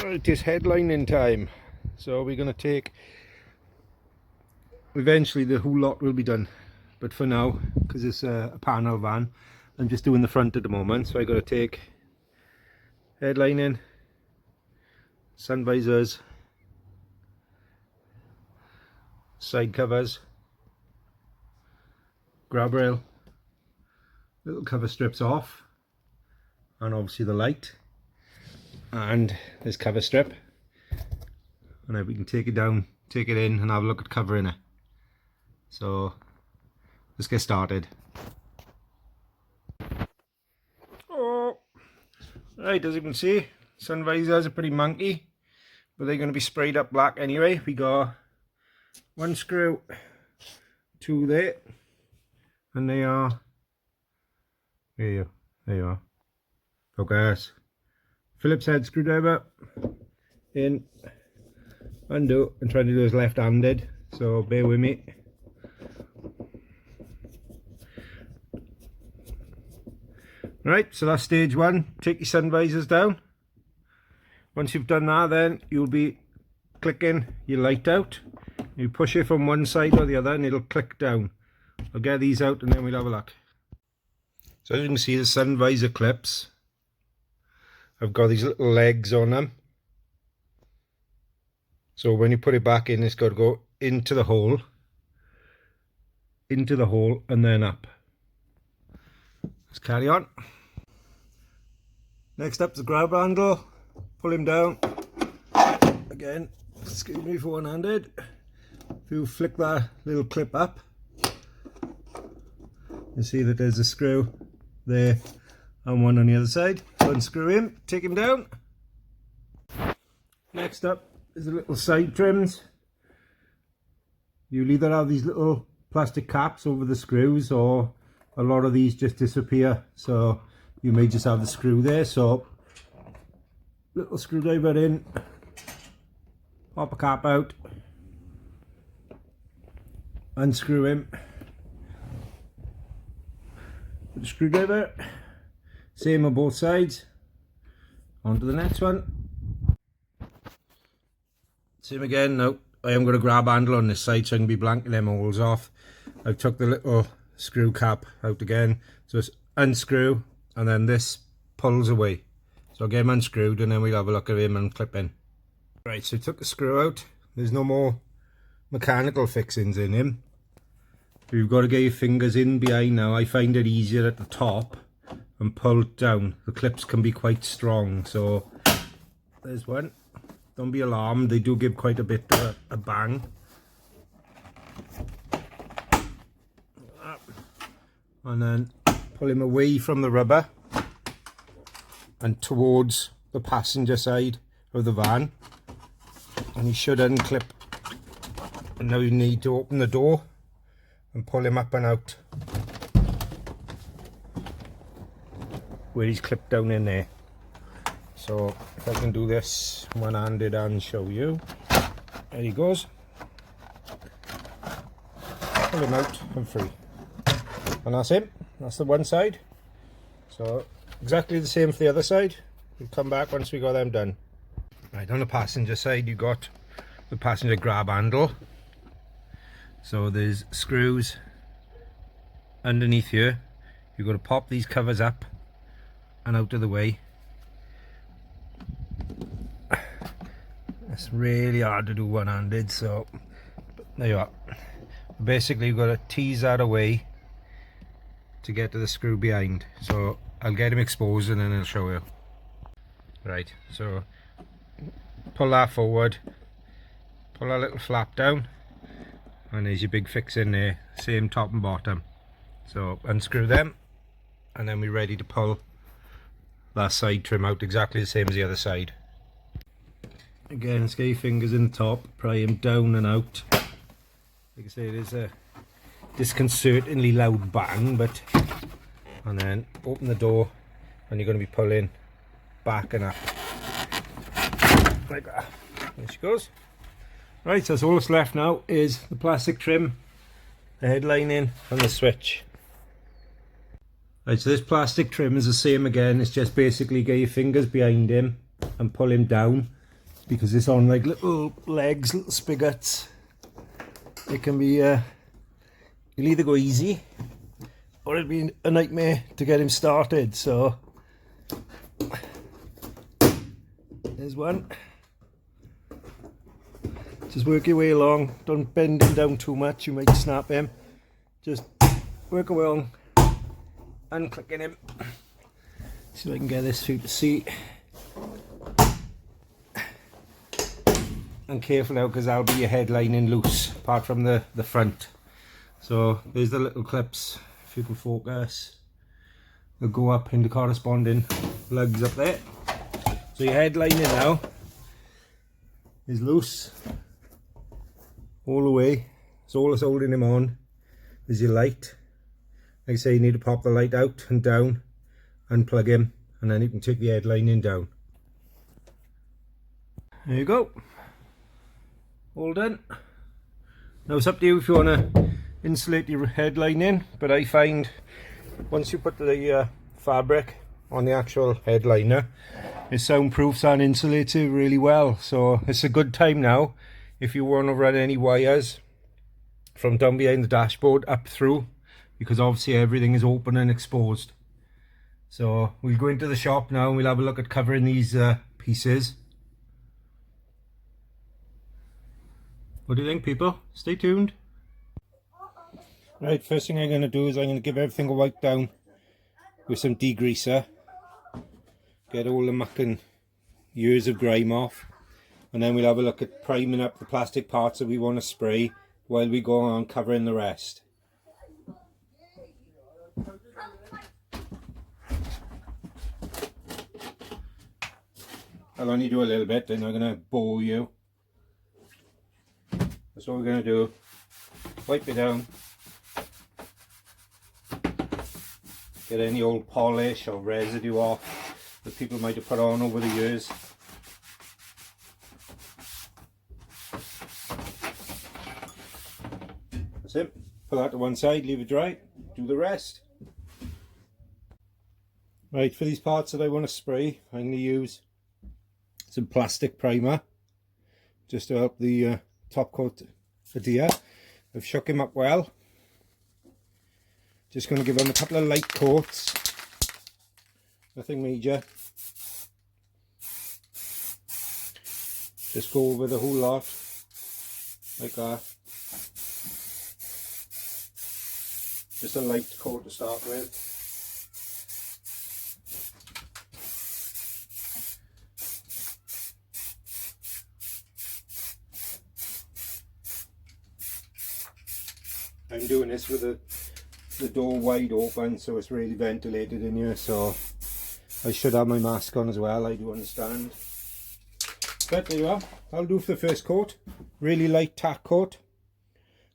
It is headlining time, so we're going to take, eventually the whole lot will be done, but for now, because it's a panel van, I'm just doing the front at the moment. So I got to take headlining, sun visors, side covers, grab rail, little cover strips off, and obviously the light, and this cover strip, and then we can take it down, take it in, and have a look at covering it. So let's get started. Oh, right, as you can see, sun visors are pretty manky, but they're going to be sprayed up black anyway. We got one screw, two there, and they are, there you are, focus. Phillips head screwdriver in, undo. I'm trying to do this left-handed, so bear with me. Right, so that's stage one. Take your sun visors down. Once you've done that, then you'll be clicking your light out. You push it from one side or the other and it'll click down. I'll get these out and then we'll have a look. So as you can see, the sun visor clips, I've got these little legs on them. So when you put it back in, it's got to go into the hole, and then up. Let's carry on. Next up is the grab handle. Pull him down. Again, excuse me for one-handed. If you flick that little clip up, you see that there's a screw there and one on the other side. So unscrew him, take him down. Next up is the little side trims. You'll either have these little plastic caps over the screws, or a lot of these just disappear, so you may just have the screw there. So little screwdriver in, pop a cap out, unscrew him, put the screwdriver, same on both sides, on to the next one, same again. Now I am going to grab handle on this side so I can be blanking them holes off. I took the little screw cap out again, so it's unscrew and then this pulls away. So I'll get him unscrewed and then we'll have a look at him and clip in. Right, so I took the screw out. There's no more mechanical fixings in him. You've got to get your fingers in behind now. I find it easier at the top and pull it down. The clips can be quite strong, so there's one. Don't be alarmed, they do give quite a bit of a bang. And then pull him away from the rubber and towards the passenger side of the van, and he should unclip. And now you need to open the door and pull him up and out where he's clipped down in there. So if I can do this one-handed and show you, there he goes. Pull him out and free. And that's him. That's the one side. So exactly the same for the other side. We'll come back once we got them done. Right, on the passenger side you got the passenger grab handle. So there's screws underneath here. You've got to pop these covers up and out of the way. It's really hard to do one-handed, so there you are. Basically you've got to tease that away to get to the screw behind. So I'll get him exposed and then I'll show you. Right, so pull that forward, pull that little flap down, and there's your big fix in there, same top and bottom. So unscrew them and then we're ready to pull that side trim out exactly the same as the other side. Again, let's get your fingers in the top, pry him down and out. Like I say, it is a disconcertingly loud bang, but, and then open the door and you're going to be pulling back and up like that. There she goes. Right, so that's all that's left now is the plastic trim, the headlining and the switch. Right, so this plastic trim is the same again. It's just basically get your fingers behind him and pull him down because it's on like little legs, little spigots. It can be, you'll either go easy or it'll be a nightmare to get him started. So there's one. Just work your way along, don't bend him down too much, you might snap him. Just work along, unclicking him. See if I can get this for you to see. And careful now, because that'll be your headlining loose, apart from the front. So there's the little clips, if you can focus. They'll go up into corresponding lugs up there. So your headlining now is loose all the way. So all that's holding him on is your light. Like I say, you need to pop the light out and down, unplug him, and then you can take the headlining down. There you go. All done. Now it's up to you if you want to insulate your headlining, but I find once you put the fabric on the actual headliner, it soundproofs and insulates it really well. So it's a good time now if you want to run any wires from down behind the dashboard up through, because obviously everything is open and exposed. So we'll go into the shop now and we'll have a look at covering these pieces. What do you think, people? Stay tuned. Right, first thing I'm going to do is I'm going to give everything a wipe down with some degreaser. Get all the muck and years of grime off. And then we'll have a look at priming up the plastic parts that we want to spray while we go on covering the rest. I'll only do a little bit, then I'm going to bore you. That's what we're going to do. Wipe it down. Get any old polish or residue off that people might have put on over the years. That's it. Put that to one side, leave it dry, do the rest. Right, for these parts that I want to spray, I'm going to use some plastic primer just to help the top coat adhere. I've shook him up well. Just going to give him a couple of light coats. Nothing major. Just go over the whole lot like that. Just a light coat to start with. I'm doing this with the door wide open, so it's really ventilated in here, so I should have my mask on as well, I do understand. But there you are, I'll do for the first coat. Really light tack coat.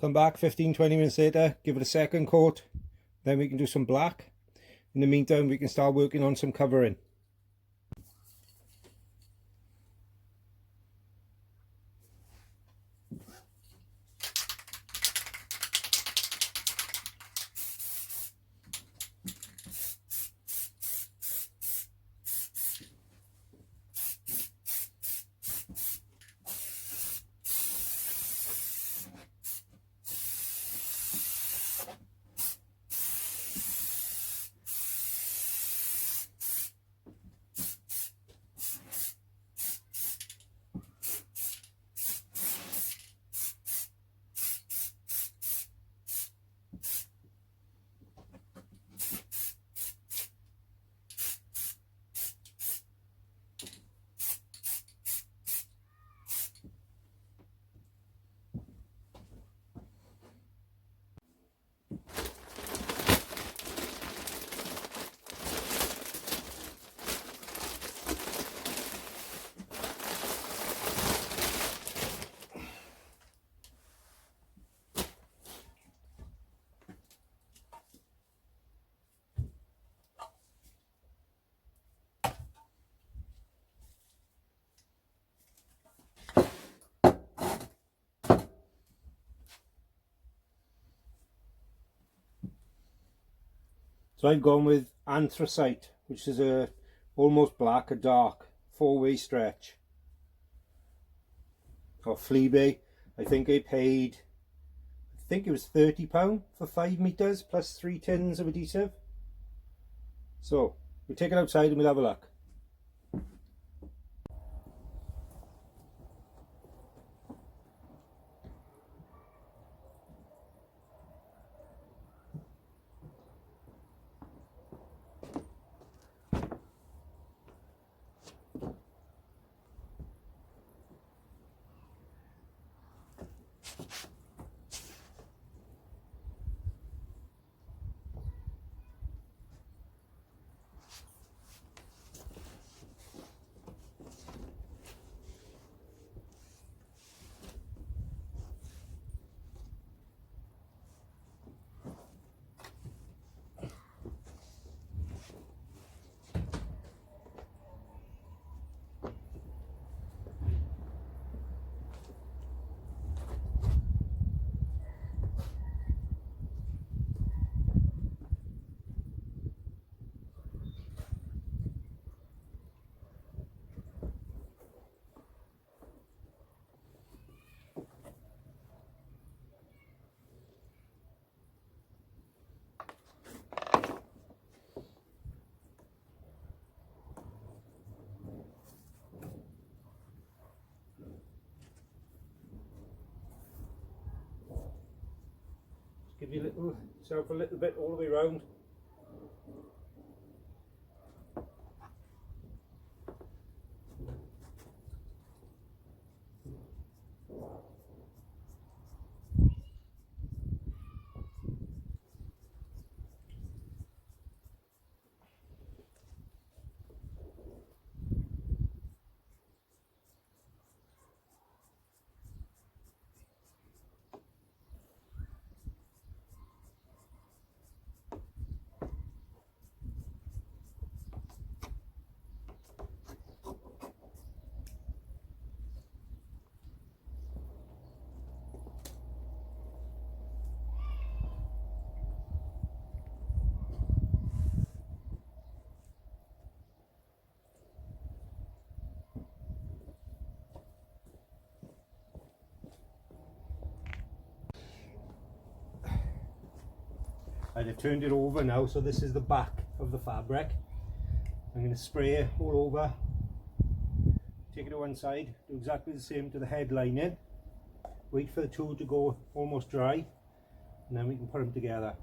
Come back 15-20 minutes later, give it a second coat, then we can do some black. In the meantime, we can start working on some covering. So I've gone with anthracite, which is a almost black, a dark, 4-way stretch. or Fleabay. I think I paid, I think it was £30 for 5 meters plus 3 tins of adhesive. So we'll take it outside and we'll have a look. Give yourself a little bit all the way around. I've turned it over now, so this is the back of the fabric. I'm going to spray it all over, take it to one side, do exactly the same to the head lining, wait for the two to go almost dry, and then we can put them together.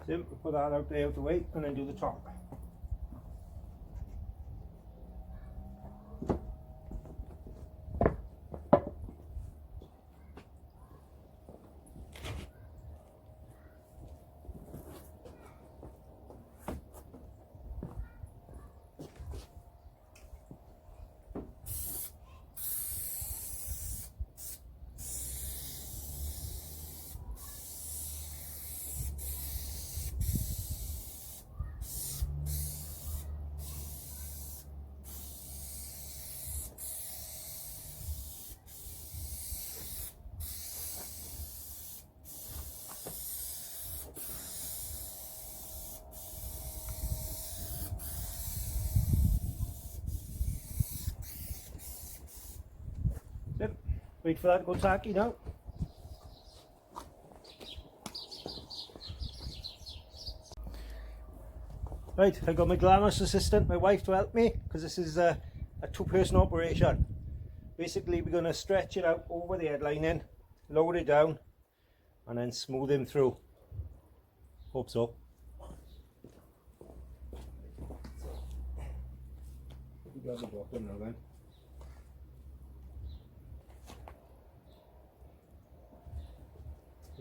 So put that out there out the way and then do the top. Wait for that to go tacky now. Right, I got my glamorous assistant, my wife, to help me, because this is a two-person operation. Basically, we're going to stretch it out over the head lining, lower it down, and then smooth him through. Hope so. Grab the bottom now then.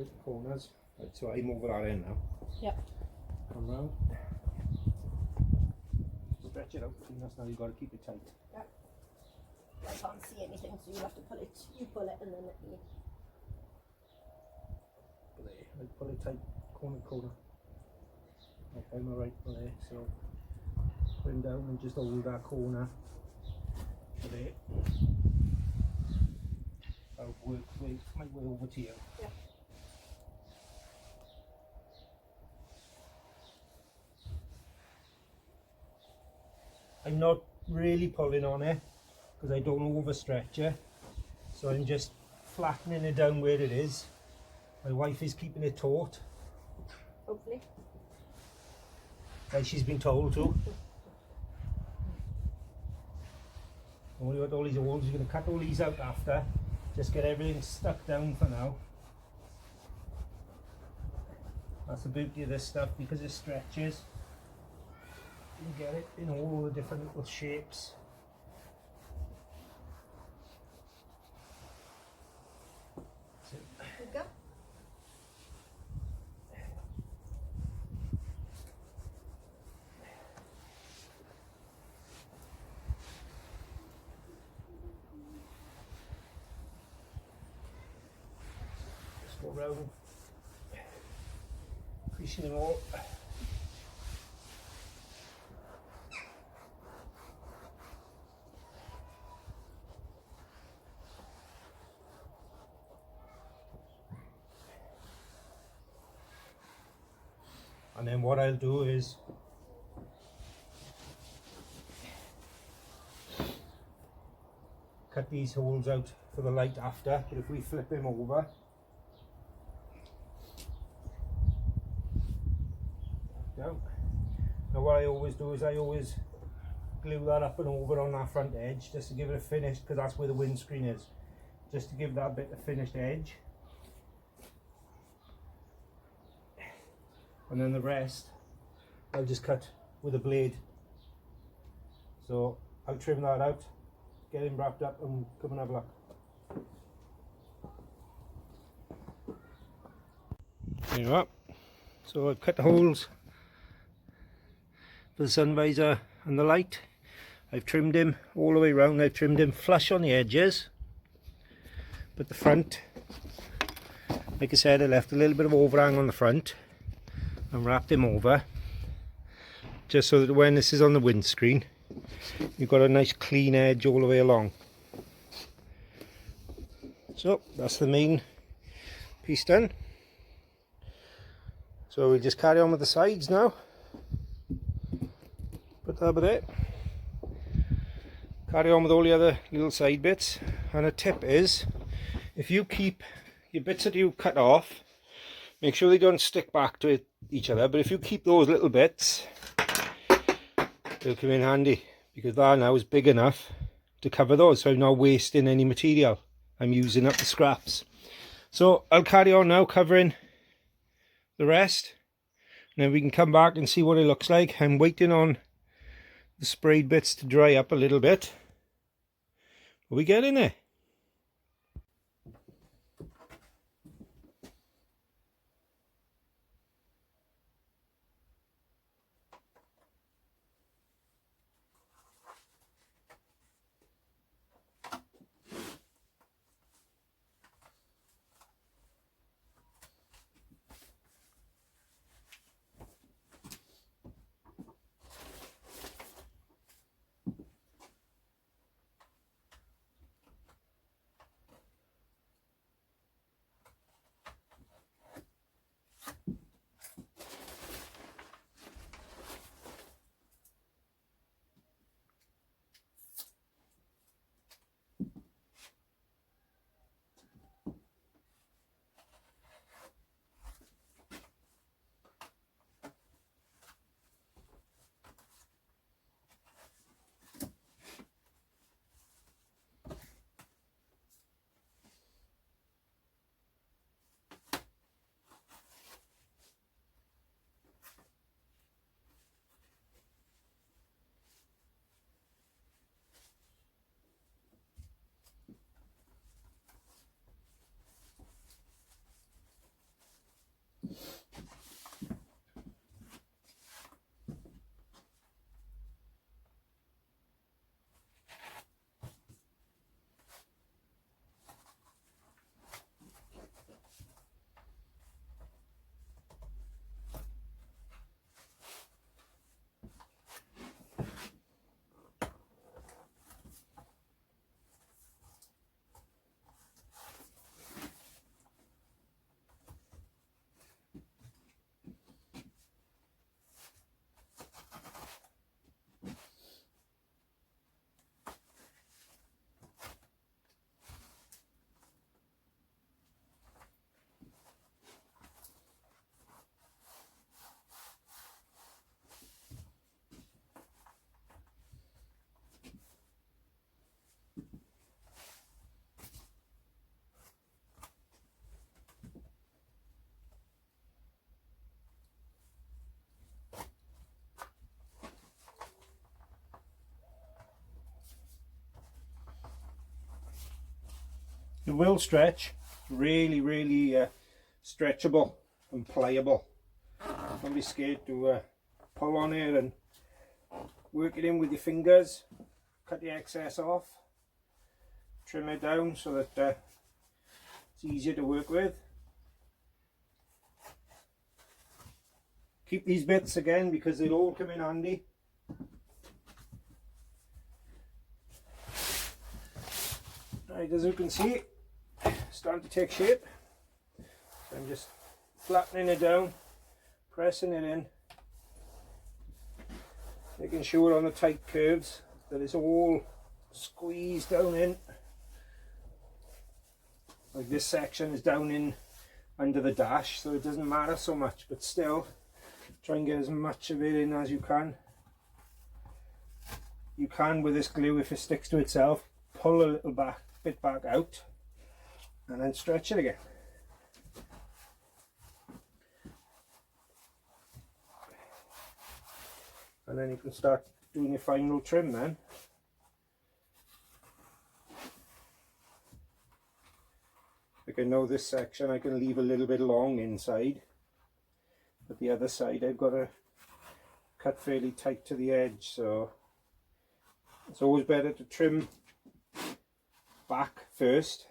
with the corners. Right, so I'm over that end now. Yep. Come round. Stretch it out between us now, you've got to keep it tight. Yep. I can't see anything, so you have to pull it. You pull it and then let me. There, I pull it tight, corner to corner. Okay, I'm right there, so bring down and just hold that corner. There. I'll work my way over to you. Yeah. I'm not really pulling on it because I don't overstretch it, so I'm just flattening it down where it is. My wife is keeping it taut, Hopefully. like she's been told to. Only got all these holes, you're going to cut all these out after. Just get everything stuck down for now. That's the beauty of this stuff, because it stretches. You can get it in all the different little shapes. There we go. Just go around, creasing them all. And then what I'll do is cut these holes out for the light after, but if we flip him over, down. Now what I always do is I always glue that up and over on that front edge just to give it a finish, because that's where the windscreen is, just to give that bit a finished edge. And then the rest I'll just cut with a blade. So I'll trim that out, get him wrapped up, and come and have a look. There you are. So I've cut the holes for the sun visor and the light. I've trimmed him all the way around. I've trimmed him flush on the edges, but the front, like I said, I left a little bit of overhang on the front and wrapped him over, just so that when this is on the windscreen, you've got a nice clean edge all the way along. So that's the main piece done. So we'll just carry on with the sides now. Put that over there. Carry on with all the other little side bits. And a tip is, if you keep your bits that you cut off, make sure they don't stick back to each other, but if you keep those little bits, they'll come in handy, because that now is big enough to cover those, so I'm not wasting any material. I'm using up the scraps. So I'll carry on now covering the rest, and then we can come back and see what it looks like. I'm waiting on the sprayed bits to dry up a little bit. Will we get in there? It will stretch, really stretchable and pliable. Don't be scared to pull on it and work it in with your fingers. Cut the excess off, trim it down so that it's easier to work with. Keep these bits again because they'll all come in handy. Right, as you can see, starting to take shape. So I'm just flattening it down, pressing it in, making sure on the tight curves that it's all squeezed down in. Like this section is down in under the dash, so it doesn't matter so much, but still try and get as much of it in as you can. You can, with this glue, if it sticks to itself, pull a little bit back out and then stretch it again. And then you can start doing your final trim then. Like I know this section I can leave a little bit long inside, but the other side I've got to cut fairly tight to the edge, so it's always better to trim back first,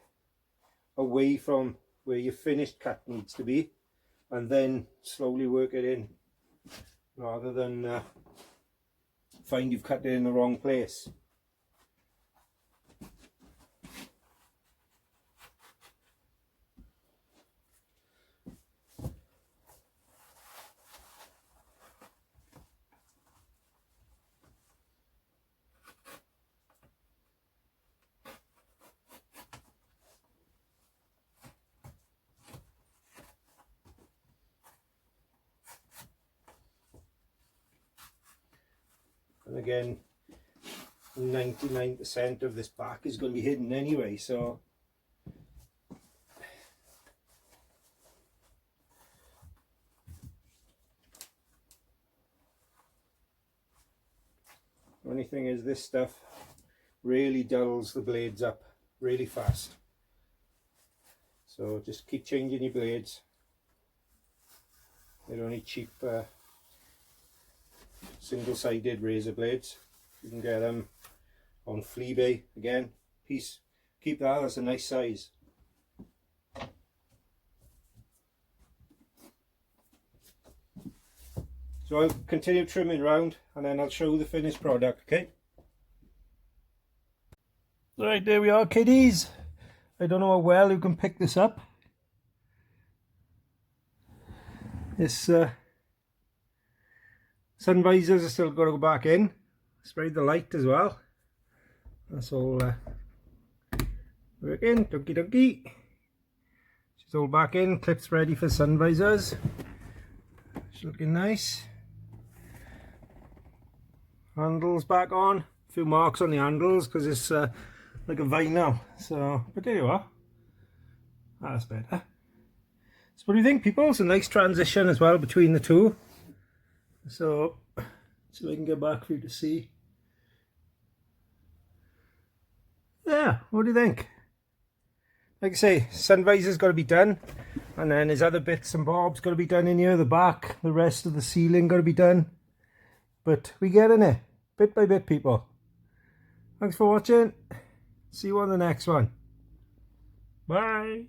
away from where your finished cut needs to be, and then slowly work it in, rather than find you've cut it in the wrong place. And again, 99% of this back is going to be hidden anyway, so the only thing is this stuff really dulls the blades up really fast, so just keep changing your blades. They're only cheap single-sided razor blades. You can get them on Fleabay. Again, piece, keep that, that's a nice size. So I'll continue trimming round and then I'll show you the finished product, okay? Right, there we are, kiddies. I don't know how well you can pick this up. This sun visors are still got to go back in. Sprayed the light as well. That's all working. Donkey donkey. She's all back in. Clips ready for sun visors. She's looking nice. Handles back on. A few marks on the handles because it's like a vinyl. So, but there you are. That's better. So what do you think, people? It's a nice transition as well between the two. So I can get back for you to see. Yeah, what do you think? Like I say, sun visor's got to be done, and then there's other bits and bobs got to be done in here. The back, the rest of the ceiling got to be done. But we get in it, bit by bit, people. Thanks for watching. See you on the next one. Bye.